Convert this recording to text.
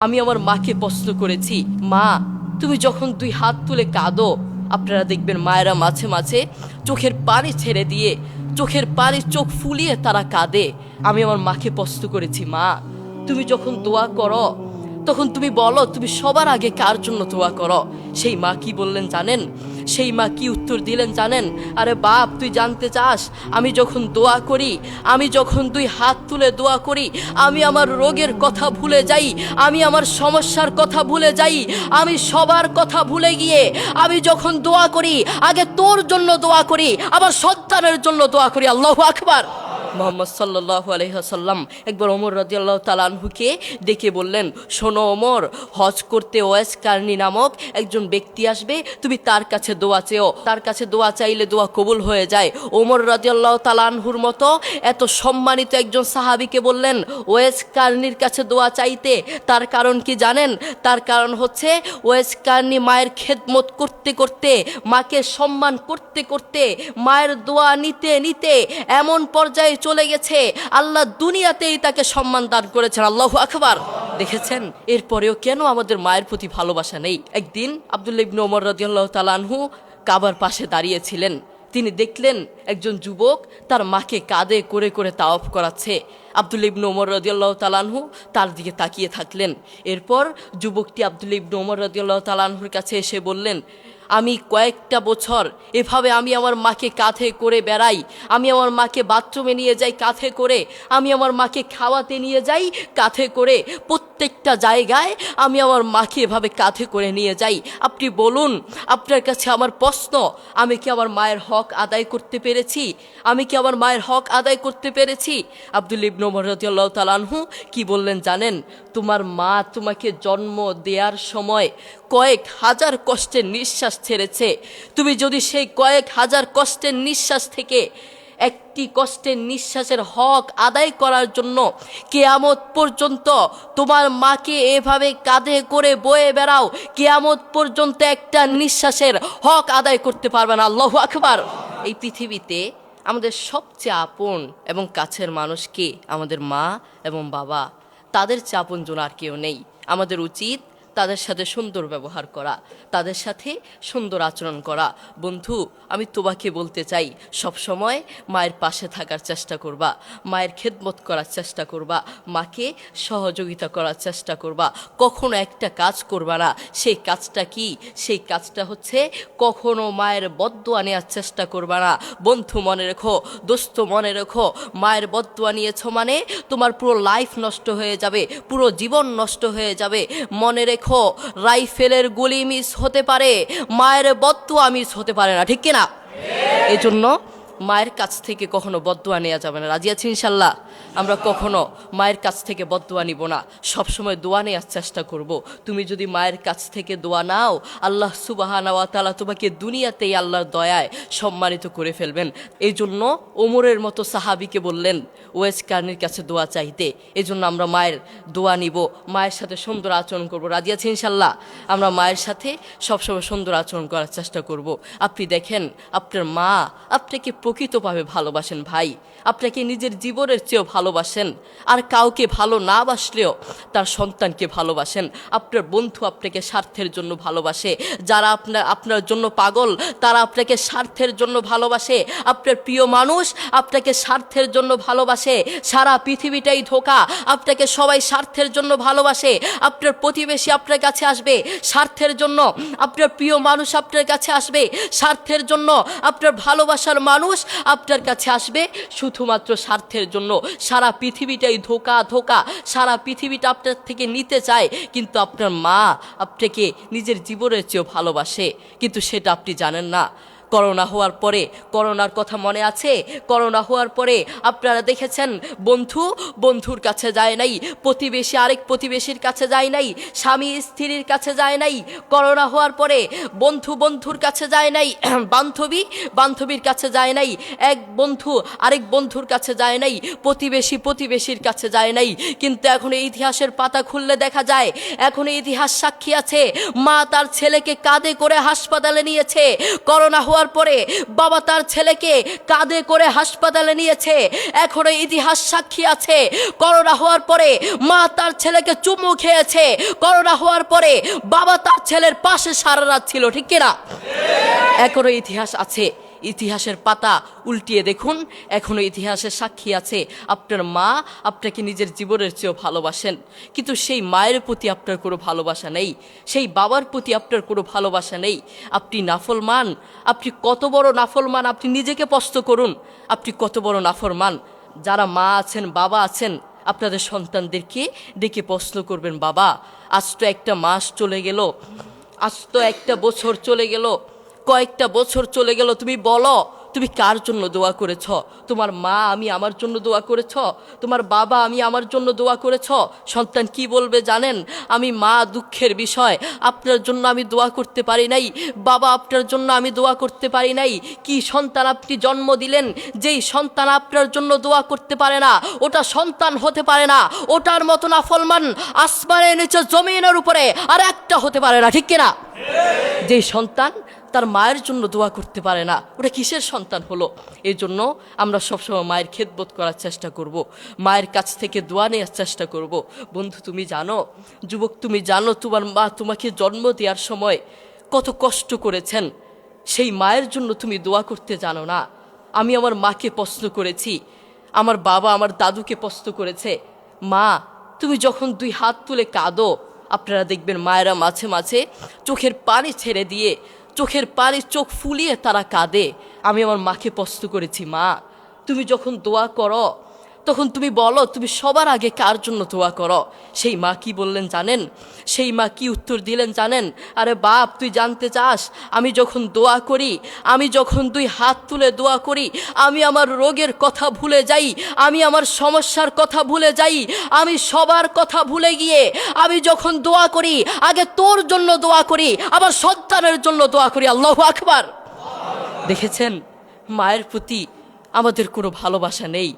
আমি আমার মাকে প্রশ্ন করেছি, মা তুমি যখন দুই হাত তুলে কাঁদো, আপনারা দেখবেন মায়েরা মাঝে মাঝে চোখের পানি ছেড়ে দিয়ে চোখের পানি চোখ ফুলিয়ে তারা কাঁদে। আমি আমার মাকে প্রশ্ন করেছি, মা তুমি যখন দোয়া করো তখন তুমি বলো তুমি সবার আগে কার জন্য দোয়া করো? সেই মা কি বললেন জানেন? সেই মা কি উত্তর দিলেন জানেন? আরে বাপ, তুই জানতে চাস আমি যখন দোয়া করি, আমি যখন দুই হাত তুলে দোয়া করি, আমি আমার রোগের কথা ভুলে যাই, আমি আমার সমস্যার কথা ভুলে যাই, আমি সবার কথা ভুলে গিয়ে আমি যখন দোয়া করি আগে তোর জন্য দোয়া করি, আমার সন্তানের জন্য দোয়া করি। আল্লাহু আকবার। মোহাম্মদ সাল্লাল্লাহু আলাইহি ওয়াসাল্লাম একবার ওমর রাদিয়াল্লাহু তাআলা আনহুকে ডেকে বললেন, শোনো ওমর, হজ করতে ওয়েস কারনি নামক একজন ব্যক্তি আসবে, তুমি তার কাছে দোয়া চেও, তার কাছে দোয়া চাইলে দোয়া কবুল হয়ে যায়। ওমর রাদিয়াল্লাহু তাআলা আনহুর মতো এত সম্মানিত একজন সাহাবীকে বললেন ওয়েস কারনির কাছে দোয়া চাইতে। তার কারণ কি জানেন? তার কারণ হচ্ছে ওয়েস কারনি মায়ের খেদমত করতে করতে, মাকে সম্মান করতে করতে, মায়ের দোয়া নিতে নিতে এমন পর্যায়ে চলে গেছে আল্লাহ দুনিয়াতেই তাকে সম্মান দান করেছেন। আল্লাহু আকবার। দেখেছেন, এরপরেও কেন আমাদের মায়ের প্রতি ভালোবাসা নেই? একদিন আব্দুল্লাহ ইবনে ওমর রাদিয়াল্লাহু তাআলা আনহু কাবার পাশে দাঁড়িয়েছিলেন। তিনি দেখলেন একজন যুবক তার মাকে কাঁধে করে করে তাওয়াফ করাচ্ছে। আব্দুল্লাহ ইবনে ওমর রাদিয়াল্লাহু তাআলা আনহু তার দিকে তাকিয়ে থাকলেন। এরপর যুবকটি আব্দুল্লাহ ইবনে ওমর রাদিয়াল্লাহু তাআলা আনহুর কাছে এসে বললেন, আমি কয়েকটা বছর এভাবে আমি আমার মাকে কাঁধে করে বেড়াই, আমি আমার মাকে বাথরুমে নিয়ে যাই কাঁধে করে, আমি আমার মাকে খাওয়াতে নিয়ে যাই কাঁধে করে, প্রত্যেকটা জায়গায় আমি আমার মাকে এভাবে কাঁধে করে নিয়ে যাই। আপনি বলুন, আপনার কাছে আমার প্রশ্ন, আমি কি আমার মায়ের হক আদায় করতে পেরেছি? আমি কি আমার মায়ের হক আদায় করতে পেরেছি? আব্দুল্লাহ ইবনে ওমর রাদিয়াল্লাহু তাআলা আনহু কি বললেন জানেন? তোমার মা তোমাকে জন্ম দেওয়ার সময় কয়েক হাজার কষ্টের নিঃশ্বাস ছেড়েছে। তুমি যদি সেই কয়েক হাজার কষ্টের নিঃশ্বাস থেকে একটি কষ্টের নিঃশ্বাসের হক আদায় করার জন্য কিয়ামত পর্যন্ত তোমার মাকে এভাবে কাঁধে করে বয়ে বেড়াও, কিয়ামত পর্যন্ত একটা নিঃশ্বাসের হক আদায় করতে পারবে না। আল্লাহু আকবার। এই পৃথিবীতে আমাদের সবচেয়ে আপন এবং কাছের মানুষ কে? আমাদের মা এবং বাবা। তাদের চেয়ে আপনজন আর কেউ নেই। আমাদের উচিত তাদের সাথে সুন্দর ব্যবহার করা, তাদের সাথে সুন্দর আচরণ করা। বন্ধু, আমি তোমাকে বলতে চাই, সবসময় মায়ের পাশে থাকার চেষ্টা করবা, মায়ের খেদমত করার চেষ্টা করবা, মাকে সহযোগিতা করার চেষ্টা করবা। কখনো একটা কাজ করবা না, সেই কাজটা কি? সেই কাজটা হচ্ছে কখনো মায়ের বদদোয়া নেওয়ার চেষ্টা করবা না। বন্ধু মনে রেখো, দোস্ত মনে রেখো, মায়ের বদদোয়া নিয়েছো মানে তোমার পুরো লাইফ নষ্ট হয়ে যাবে, পুরো জীবন নষ্ট হয়ে যাবে। মনে রেখো, রাইফেলের গুলি মিস হতে পারে, মায়ের বদদোয়া মিস হতে পারে না, ঠিক কিনা? এই জন্য মায়ের কাছ থেকে কখনো বদদোয়া নেওয়া যাবে না। রাজি আছি ইনশাল্লাহ? আমরা কখনো মায়ের কাছ থেকে বদদোয়া নিব না, সবসময় দোয়া নেওয়ার চেষ্টা করব। তুমি যদি মায়ের কাছ থেকে দোয়া নাও, আল্লাহ সুবহানাহু ওয়া তাআলা তোমাকে দুনিয়াতেই আল্লাহর দয়ায় সম্মানিত করে ফেলবেন। এই জন্য ওমরের মতো সাহাবীকে বললেন ওয়েস কারনির কাছে দোয়া চাইতে। এই জন্য আমরা মায়ের দোয়া নিব, মায়ের সাথে সুন্দর আচরণ করব। রাজি আছি ইনশাল্লাহ? আমরা মায়ের সাথে সবসময় সুন্দর আচরণ করার চেষ্টা করব। আপনি দেখেন, আপনার মা আপনাকে প্রকৃতভাবে ভালোবাসেন ভাই, আপনাকে নিজের জীবনের চেয়েও ভালোবাসেন। আর কাউকে ভালো না বাসলেও তার সন্তানকে ভালোবাসেন। আপনার বন্ধু আপনাকে স্বার্থের জন্য ভালোবাসে, যারা আপনার জন্য পাগল তারা আপনাকে স্বার্থের জন্য ভালোবাসে। আপনার প্রিয় মানুষ আপনাকে স্বার্থের জন্য ভালোবাসে। সারা পৃথিবীটাই ধোঁকা, আপনাকে সবাই স্বার্থের জন্য ভালোবাসে। আপনার প্রতিবেশী আপনার কাছে আসবে স্বার্থের জন্য, আপনার প্রিয় মানুষ আপনার কাছে আসবে স্বার্থের জন্য, আপনার ভালোবাসার মানুষ আপনার কাছে আসবে শুধুমাত্র স্বার্থের জন্য। সারা পৃথিবীটাই ধোঁকা ধোঁকা, সারা পৃথিবীটা আপনার থেকে নিতে চায়, কিন্তু আপনার মা আপনাকে নিজের জীবনের চেয়েও ভালোবাসে, কিন্তু সেটা আপনি জানেন না। করোনা হওয়ার পরে, করোনার কথা মনে আছে? করোনা হওয়ার পরে আপনারা দেখেছেন বন্ধু বন্ধুর কাছে যায় নাই, প্রতিবেশী আরেক প্রতিবেশীর কাছে যায় নাই, স্বামী স্ত্রীর কাছে যায় নাই। করোনা হওয়ার পরে বন্ধু বন্ধুর কাছে যায় নাই, বান্ধবী বান্ধবীর কাছে যায় নাই, এক বন্ধু আরেক বন্ধুর কাছে যায় নাই, প্রতিবেশী প্রতিবেশীর কাছে যায় নাই। কিন্তু এখন এই ইতিহাসের পাতা খুললে দেখা যায়, এখন এই ইতিহাস সাক্ষী আছে, মা তার ছেলেকে কাঁধে করে হাসপাতালে নিয়েছে। করোনা হওয়ার হওয়ার পরে বাবা তার ছেলেকে কাঁধে করে হাসপাতালে নিয়েছে। এখনো ইতিহাস সাক্ষী আছে, করোনা হওয়ার পরে মা তার ছেলেকে চুমু খেয়েছে। করোনা হওয়ার পরে বাবা তার ছেলের পাশে সারা রাত ছিল, ঠিক কিনা? এখনো ইতিহাস আছে, ইতিহাসের পাতা উল্টিয়ে দেখুন, এখনো ইতিহাসের সাক্ষী আছে। আপনার মা আপনাকে নিজের জীবনের চেয়েও ভালোবাসেন, কিন্তু সেই মায়ের প্রতি আপনার কোনো ভালোবাসা নেই, সেই বাবার প্রতি আপনার কোনো ভালোবাসা নেই। আপনি নাফরমান, আপনি কত বড় নাফরমান, আপনি নিজেকে প্রশ্ন করুন, আপনি কত বড় নাফরমান। যারা মা আছেন, বাবা আছেন, আপনাদের সন্তানদেরকে ডেকে প্রশ্ন করবেন, বাবা আজ তো একটা মাস চলে গেল, আজ তো একটা বছর চলে গেল, কয়েকটা বছর চলে গেল, তুমি বলো তুমি কার জন্য দোয়া করেছ? তোমার মা আমি আমার জন্য দোয়া করেছ? তোমার বাবা আমি আমার জন্য দোয়া করেছ? সন্তান কি বলবে জানেন? আমি মা দুঃখের বিষয়, আপনার জন্য আমি দোয়া করতে পারি নাই, বাবা আপনার জন্য আমি দোয়া করতে পারি নাই। কি সন্তান আপনি জন্ম দিলেন, যেই সন্তান আপনার জন্য দোয়া করতে পারে না, ওটা সন্তান হতে পারে না। ওটার মতো নাফরমান আসমানের নিচে জমিনের উপরে আর একটা হতে পারে না, ঠিক কিনা? যেই সন্তান তার মায়ের জন্য দোয়া করতে পারে না, ওটা কিসের সন্তান হলো? এই জন্য আমরা সবসময় মায়ের খেদমত করার চেষ্টা করব, মায়ের কাছ থেকে দোয়া নেওয়ার চেষ্টা করব। বন্ধু তুমি জানো, যুবক তুমি জানো, তোমার মা তোমাকে জন্ম দেওয়ার সময় কত কষ্ট করেছেন, সেই মায়ের জন্য তুমি দোয়া করতে জানো না। আমি আমার মাকে প্রশ্ন করেছি, আমার বাবা আমার দাদুকে প্রশ্ন করেছে, মা তুমি যখন দুই হাত তুলে কাঁদো, আপনারা দেখবেন মায়েরা মাঝে মাঝে চোখের পানি ছেড়ে দিয়ে, চোখের পানি চোখ ফুলিয়ে তারা কাঁদে। আমি আমার মাকে প্রশ্ন করেছি, মা তুমি যখন দোয়া করো তখন তুমি বলো তুমি সবার আগে কার জন্য দোয়া করো? সেই মা কি বললেন জানেন? সেই মা কি উত্তর দিলেন জানেন? আরে বাপ তুই জানতে চাস, আমি যখন দোয়া করি, আমি যখন দুই হাত তুলে দোয়া করি, আমি আমার রোগের কথা ভুলে যাই, আমি আমার সমস্যার কথা ভুলে যাই, আমি সবার কথা ভুলে গিয়ে আমি যখন দোয়া করি আগে তোর জন্য দোয়া করি, আমার সন্তানের জন্য দোয়া করি। আল্লাহু আকবার। দেখেছেন, মায়ের প্রতি আমাদের কোনো ভালোবাসা নেই।